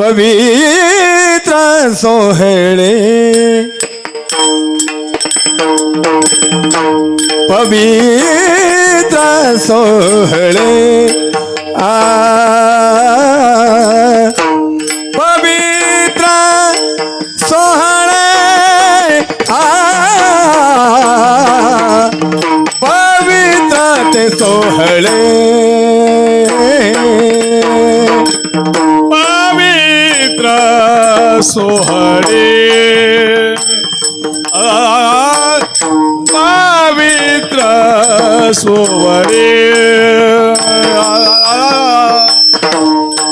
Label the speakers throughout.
Speaker 1: पवित्र सोहळे पवित्र सोहळे पवित्र सोहळे पवित्र ते सोहळे
Speaker 2: सोहळे पवित्र सोहळे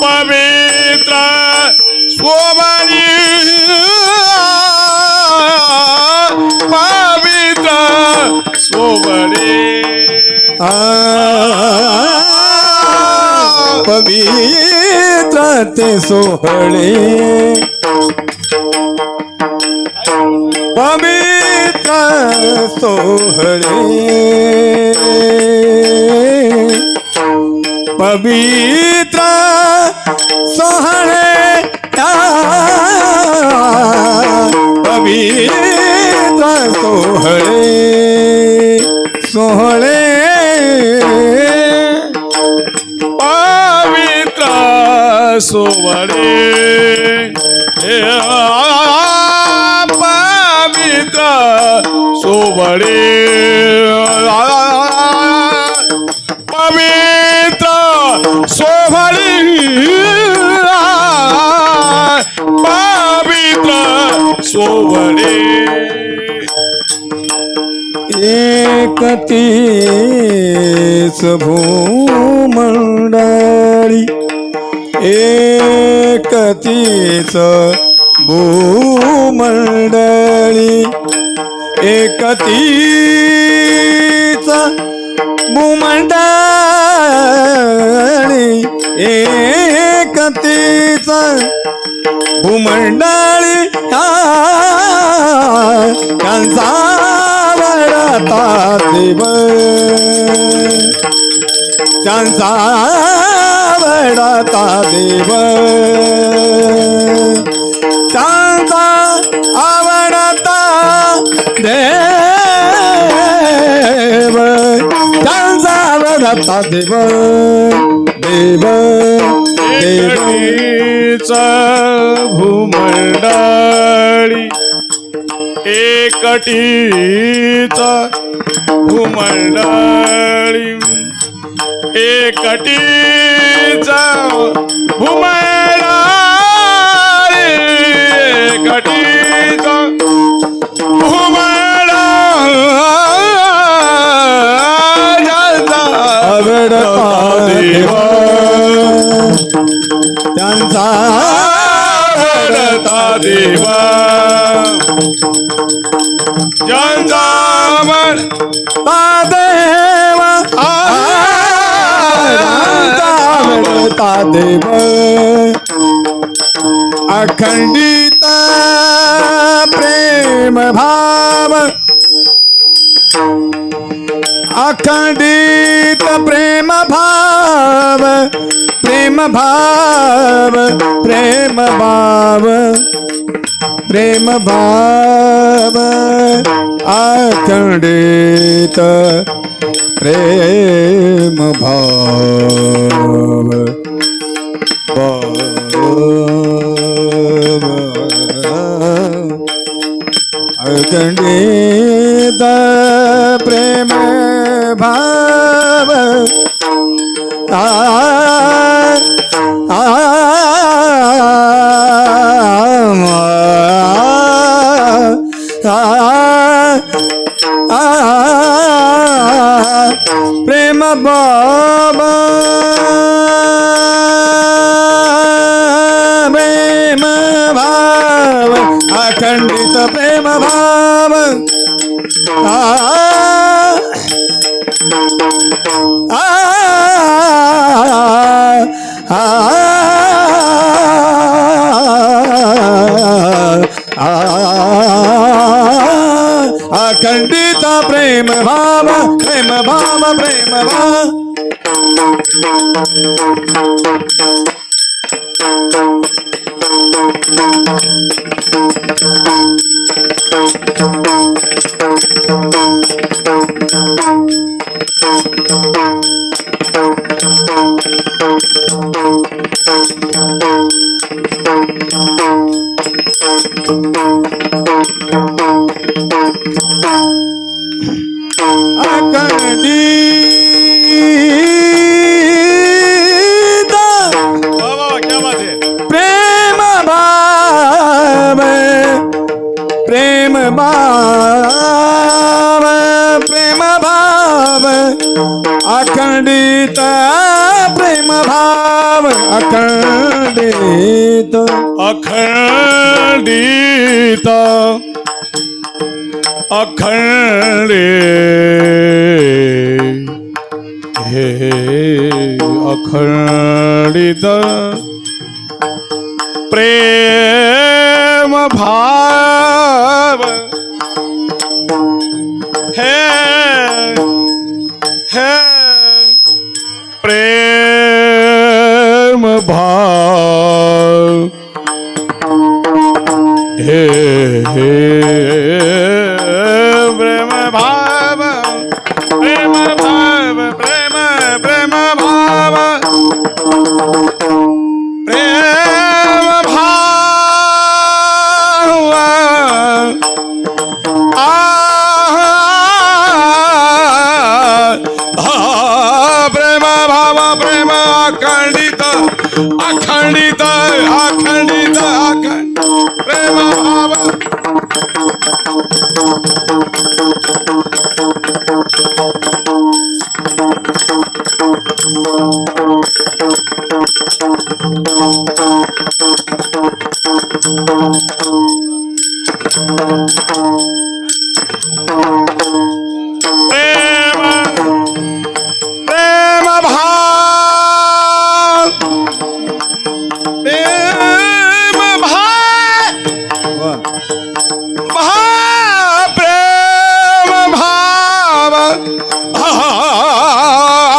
Speaker 2: पवित्र सोहळे पवित्र सोहळे
Speaker 1: पवित्र ते सोहळे पवित्र सोहळे पवित्र सोहळे पवित्र सोहळे सोहळे
Speaker 2: पवित्र सोहळे पवित्र सोहळे पवित्र सोहळे पवित्र सोहळे
Speaker 1: एकतीच भूमंडळी एकतीच भूमंडळी एकतीच भूमंडळी एकतीच भूमंडळी त्यांचा वडता देव त्यांचा वडता देव त्यांचा आवडता देव त्यांचा आवडता देव देव
Speaker 2: देवीच भूमंडळी एकटीच भूमंडळी एकटीच भूमंडळी एकटीच भूमंडळी
Speaker 1: आवडता देव त्यांचा
Speaker 2: आवडता देव ज्यांचा आवडता
Speaker 1: देव आवडता देव अखंडित प्रेम भाव अखंडित प्रेम भाव प्रेम भाव प्रेम भाव प्रेम भाव अखंडित प्रेम भाव अखंडित प्रेम भाव प्रेम भाव प्रेम भाव अखंडित प्रेम भाव अखंडित प्रेम भाव प्रेम भाव प्रेम भाव
Speaker 2: क्या बात है
Speaker 1: प्रेम भाव प्रेम भाव प्रेम भाव अखंडित प्रेम भाव अखंडित
Speaker 2: अखंडित अखंडित प्रेम भाव है प्रेम भाव हे प्रेम भाव प्रेम भाव प्रेम प्रेम भाव प्रेम भाव प्रेम भाव प्रेम अखंडित अखंडित अखंडित अखंडित प्रेम भाव प्रेम भाव प्रेम भाव प्रेम भाव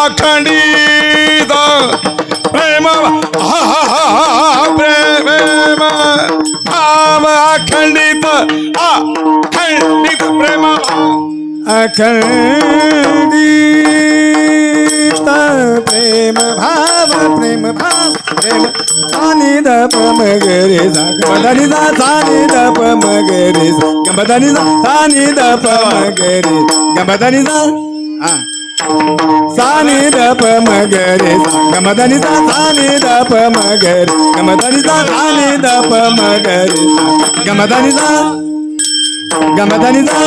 Speaker 2: अखंडित प्रेम प्रेम भाव अखंडित अखंडित प्रेम भाव
Speaker 1: अखंडित प्रेम भाव प्रेम भाव प्रेम सानी दप मगरे गमदनी सा सानी दप मगरे गमदनी सा सानी दप मगरे गमदनी सा सानी दप मगरे गमदनी सा सानी दप मगरे गमदनी सा सानी दप मगरे गमदनी सा गमदनी सा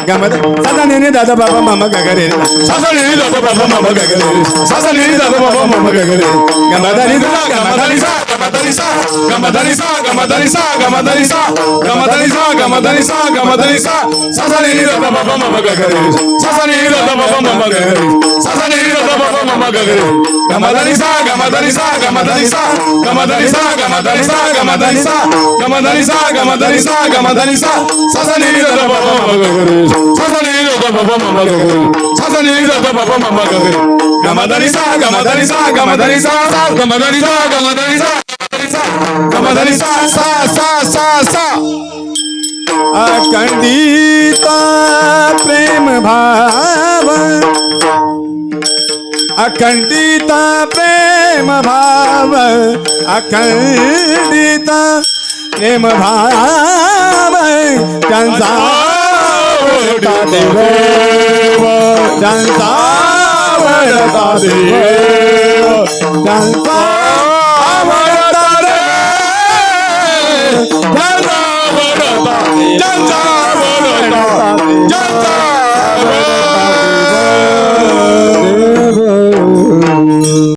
Speaker 1: गमद सासा ने दादा बाबा मामा गगरे सासा ने दादा बाबा मामा गगरे सासा ने दादा बाबा मामा गगरे गमदनी सा गमदनी सा गमदनी सा गमदनी सा गमदनी सा गमदनी सा गमदनी सा गमदनी सा गमदनी सा सासा ने दादा बाबा मामा गगरे सासा ने दादा बाबा मामा गगरे सासा ने दादा बाबा मामा गगरे गमदनी सा गमदनी सा गमदनी सा गमदनी सा गमदनी सा गमदनी सा गमदनी सा गमदनी सा गमदनी सा सासा ने दादा बाबा मामा गगरे सासनी दादा बाबा मामा गगरे सासनी दादा बाबा मामा गगरे गमदनी सा गमदनी सा गमदनी सा गमदनी सा गमदनी सा गमदनी सा सा सा सा सा अखंडित प्रेम भाव अखंडित प्रेम भाव अखंडित प्रेम भाव कंसा देव कंसा देव कंसा